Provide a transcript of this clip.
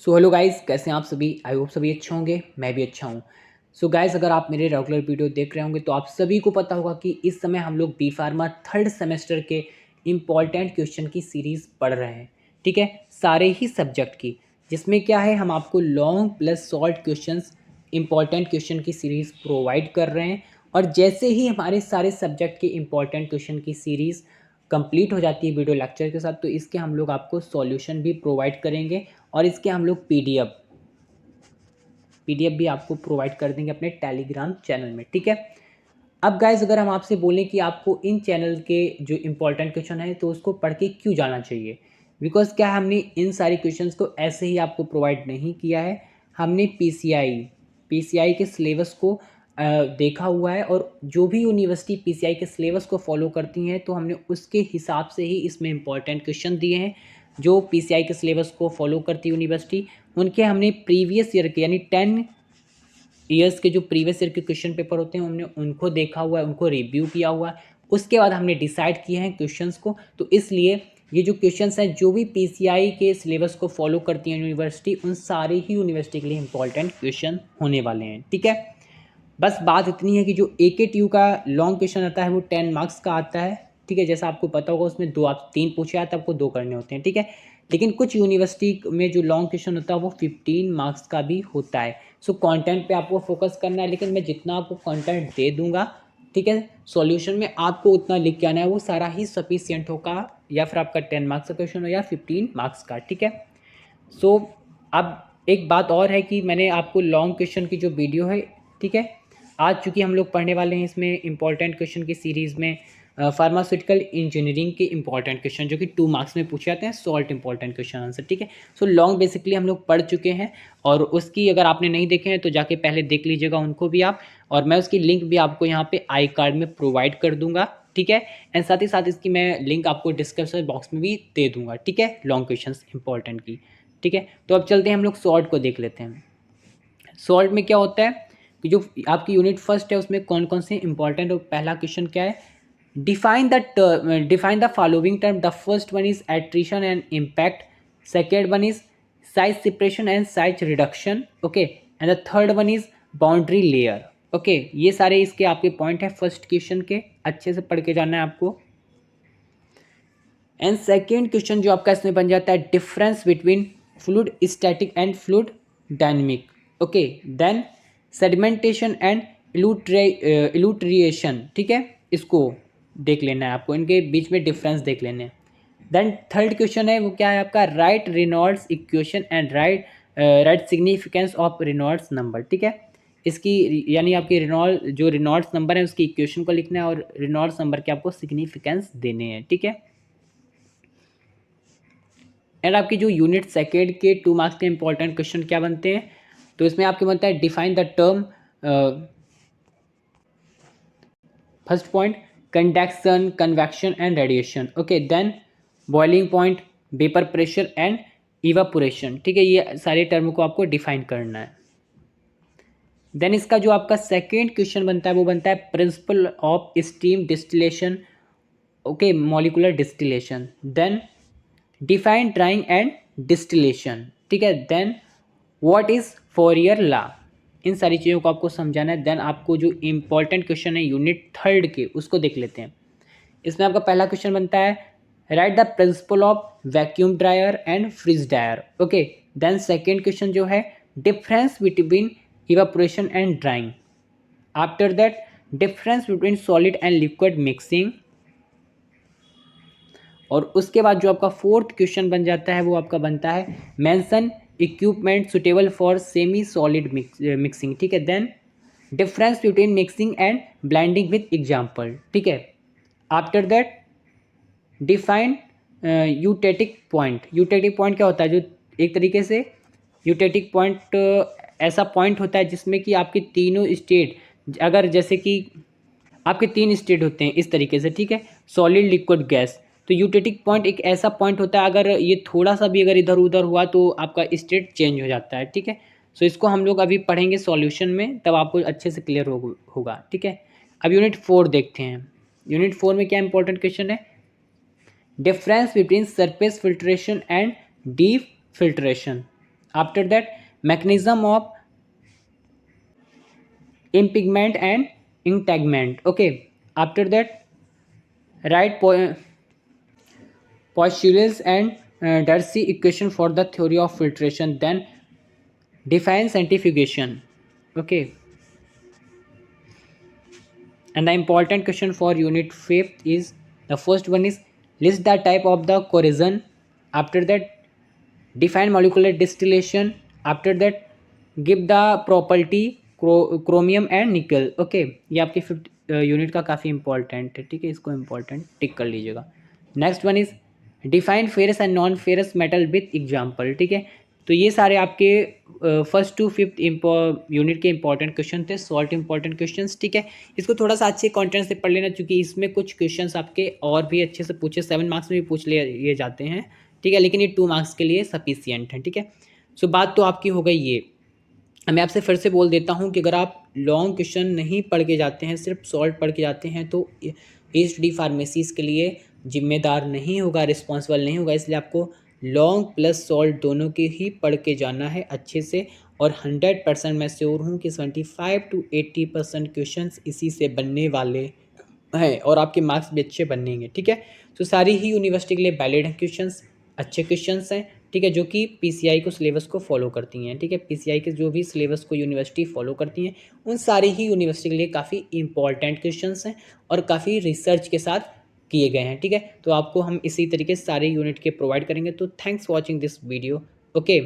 So hello guys, कैसे हैं आप सभी। आई होप सभी अच्छे होंगे, मैं भी अच्छा हूँ। सो गाइस, अगर आप मेरे रेगुलर वीडियो देख रहे होंगे तो आप सभी को पता होगा कि इस समय हम लोग बी फार्मा थर्ड सेमेस्टर के इम्पॉर्टेंट क्वेश्चन की सीरीज़ पढ़ रहे हैं। ठीक है, सारे ही सब्जेक्ट की, जिसमें क्या है, हम आपको long plus short questions important question की सीरीज़ प्रोवाइड कर रहे हैं। और जैसे ही हमारे सारे सब्जेक्ट के इम्पॉर्टेंट क्वेश्चन की सीरीज़ कंप्लीट हो जाती है वीडियो लेक्चर के साथ, तो इसके हम लोग आपको सॉल्यूशन भी प्रोवाइड करेंगे और इसके हम लोग पीडीएफ भी आपको प्रोवाइड कर देंगे अपने टेलीग्राम चैनल में। ठीक है, अब गाइज अगर हम आपसे बोलें कि आपको इन चैनल के जो इंपॉर्टेंट क्वेश्चन है तो उसको पढ़ के क्यों जाना चाहिए, बिकॉज क्या हमने इन सारे क्वेश्चंस को ऐसे ही आपको प्रोवाइड नहीं किया है। हमने पीसीआई के सिलेबस को देखा हुआ है, और जो भी यूनिवर्सिटी पीसीआई के सिलेबस को फॉलो करती हैं तो हमने उसके हिसाब से ही इसमें इंपॉर्टेंट क्वेश्चन दिए हैं। जो पीसीआई के सिलेबस को फॉलो करती यूनिवर्सिटी, उनके हमने प्रीवियस ईयर के यानी 10 ईयर्स के जो प्रीवियस ईयर के क्वेश्चन पेपर होते हैं हमने उनको देखा हुआ है, उनको रिव्यू किया हुआ है। उसके बाद हमने डिसाइड किए हैं क्वेश्चंस को। तो इसलिए ये जो क्वेश्चंस हैं, जो भी पीसीआई के सिलेबस को फॉलो करती है यूनिवर्सिटी, उन सारी ही यूनिवर्सिटी के लिए इंपॉर्टेंट क्वेश्चन होने वाले हैं। ठीक है, बस बात इतनी है कि जो AKTU का लॉन्ग क्वेश्चन आता है वो 10 मार्क्स का आता है। ठीक है, जैसा आपको पता होगा उसमें 3 पूछे आते हैं, आपको 2 करने होते हैं। ठीक है, लेकिन कुछ यूनिवर्सिटी में जो लॉन्ग क्वेश्चन होता है वो 15 मार्क्स का भी होता है। सो कंटेंट पे आपको फोकस करना है, लेकिन मैं जितना आपको कंटेंट दे दूंगा, ठीक है, सॉल्यूशन में आपको उतना लिख के आना है, वो सारा ही सफिशियंट होगा, या फिर आपका 10 मार्क्स का क्वेश्चन हो या 15 मार्क्स का। ठीक है, सो अब एक बात और है कि मैंने आपको लॉन्ग क्वेश्चन की जो वीडियो है, ठीक है, आज चूँकि हम लोग पढ़ने वाले हैं इसमें इंपॉर्टेंट क्वेश्चन की सीरीज़ में फार्मास्यूटिकल इंजीनियरिंग के इंपॉर्टेंट क्वेश्चन जो कि 2 मार्क्स में पूछे जाते हैं, सॉल्ट इंपॉर्टेंट क्वेश्चन आंसर। ठीक है, सो लॉन्ग बेसिकली हम लोग पढ़ चुके हैं, और उसकी अगर आपने नहीं देखे हैं तो जाके पहले देख लीजिएगा उनको भी आप, और मैं उसकी लिंक भी आपको यहाँ पे आई कार्ड में प्रोवाइड कर दूंगा। ठीक है, एंड साथ ही साथ इसकी मैं लिंक आपको डिस्क्रिप्शन बॉक्स में भी दे दूंगा। ठीक है, लॉन्ग क्वेश्चन इंपॉर्टेंट की। ठीक है, तो अब चलते हैं हम लोग सॉल्ट को देख लेते हैं। सॉल्ट में क्या होता है कि जो आपकी यूनिट फर्स्ट है उसमें कौन कौन से इंपॉर्टेंट, और पहला क्वेश्चन क्या है, define the following term. The first one is attrition and impact, second one is size separation and size reduction, okay, and the third one is boundary layer. Okay, ये सारे इसके आपके पॉइंट है first question के, अच्छे से पढ़ के जाना है आपको। एंड सेकेंड क्वेश्चन जो आपका इसमें बन जाता है, difference between fluid static and fluid dynamic. Okay, then sedimentation and elutriation. ठीक है, इसको देख लेना है आपको, इनके बीच में डिफरेंस देख लेने हैं। देन थर्ड क्वेश्चन है वो क्या है आपका, right Reynolds equation and right significance of Reynolds number. ठीक है, इसकी यानी आपकी रेनॉल्ड्स नंबर है उसकी इक्वेशन को लिखना है, और रेनॉल्ड्स नंबर के आपको सिग्निफिकेंस देने हैं। ठीक है, एंड आपकी जो यूनिट सेकेंड के 2 मार्क्स के इंपॉर्टेंट क्वेश्चन क्या बनते हैं, तो इसमें आपके बनता है define the term, first point conduction, convection and radiation. Okay, then boiling point, vapour pressure and evaporation. ठीक है, ये सारे टर्म को आपको डिफाइन करना है। देन इसका जो आपका सेकेंड क्वेश्चन बनता है वो बनता है principle of steam distillation, okay, molecular distillation. Then define drying and distillation. ठीक है, then what is Fourier law, इन सारी चीज़ों को आपको समझाना है। देन आपको जो इंपॉर्टेंट क्वेश्चन है यूनिट थर्ड के, उसको देख लेते हैं। इसमें आपका पहला क्वेश्चन बनता है write the principle of vacuum dryer and freeze dryer. Okay, then second question जो है difference between evaporation and drying. After that difference between solid and liquid mixing, और उसके बाद जो आपका फोर्थ क्वेश्चन बन जाता है वो आपका बनता है mention equipment suitable for semi solid mixing. ठीक है, then difference between mixing and blending with example. ठीक है, after that define eutectic point. Eutectic point क्या होता है, जो एक तरीके से यूटेटिक पॉइंट ऐसा पॉइंट होता है जिसमें कि आपके तीनों स्टेट, अगर जैसे कि आपके 3 स्टेट होते हैं इस तरीके से, ठीक है, सॉलिड लिक्विड गैस, तो यूटेटिक पॉइंट एक ऐसा पॉइंट होता है अगर ये थोड़ा सा भी अगर इधर उधर हुआ तो आपका स्टेट चेंज हो जाता है। ठीक है, सो इसको हम लोग अभी पढ़ेंगे सॉल्यूशन में, तब आपको अच्छे से क्लियर होगा। ठीक है, अब यूनिट 4 देखते हैं। यूनिट 4 में क्या इंपॉर्टेंट क्वेश्चन है, difference between surface filtration and deep filtration. After that mechanism of impingement and integument. Okay, after that write postulates and Darcy equation for the theory of filtration, then define centrifugation. Okay, and the important question for unit 5th is, the first one is list the type of the corrosion. After that define molecular distillation. After that give the property chromium and nickel. Okay, ये आपके fifth unit का काफ़ी important है, ठीक है, इसको important टिक कर लीजिएगा. Next one is define ferrous and non ferrous metal with example. ठीक है, तो ये सारे आपके फर्स्ट टू फिफ्थ यूनिट के इंपॉर्टेंट क्वेश्चन थे, सॉल्ट इंपॉर्टेंट क्वेश्चन. ठीक है, इसको थोड़ा सा अच्छे कॉन्टेंट से पढ़ लेना, क्योंकि इसमें कुछ क्वेश्चन आपके और भी अच्छे से पूछे 7 मार्क्स में भी पूछ लिए जाते हैं. ठीक है, लेकिन ये 2 मार्क्स के लिए सफिशियंट है. ठीक है, सो बात तो आपकी हो गई ये. मैं आपसे फिर से बोल देता हूँ कि अगर आप लॉन्ग क्वेश्चन नहीं पढ़ के जाते हैं, सिर्फ सॉल्ट पढ़ के जाते हैं, तो एच डी फार्मेसीज़ के लिए जिम्मेदार नहीं होगा, रिस्पॉन्सिबल नहीं होगा. इसलिए आपको लॉन्ग प्लस सॉल्ट दोनों के ही पढ़ के जाना है अच्छे से. और 100% मैं श्योर हूँ कि 75 to 80% क्वेश्चन इसी से बनने वाले हैं और आपके मार्क्स भी अच्छे बनेंगे. ठीक है, तो सारी ही यूनिवर्सिटी के लिए वैलिड हैं क्वेश्चंस, अच्छे क्वेश्चंस हैं. ठीक है, जो कि पीसीआई को सिलेबस को फॉलो करती हैं. ठीक है, पीसीआई के जो भी सिलेबस को यूनिवर्सिटी फॉलो करती हैं, उन सारी ही यूनिवर्सिटी के लिए काफ़ी इंपॉर्टेंट क्वेश्चंस हैं और काफ़ी रिसर्च के साथ किए गए हैं. ठीक है, तो आपको हम इसी तरीके से सारे यूनिट के प्रोवाइड करेंगे. तो thanks for watching this video. Okay.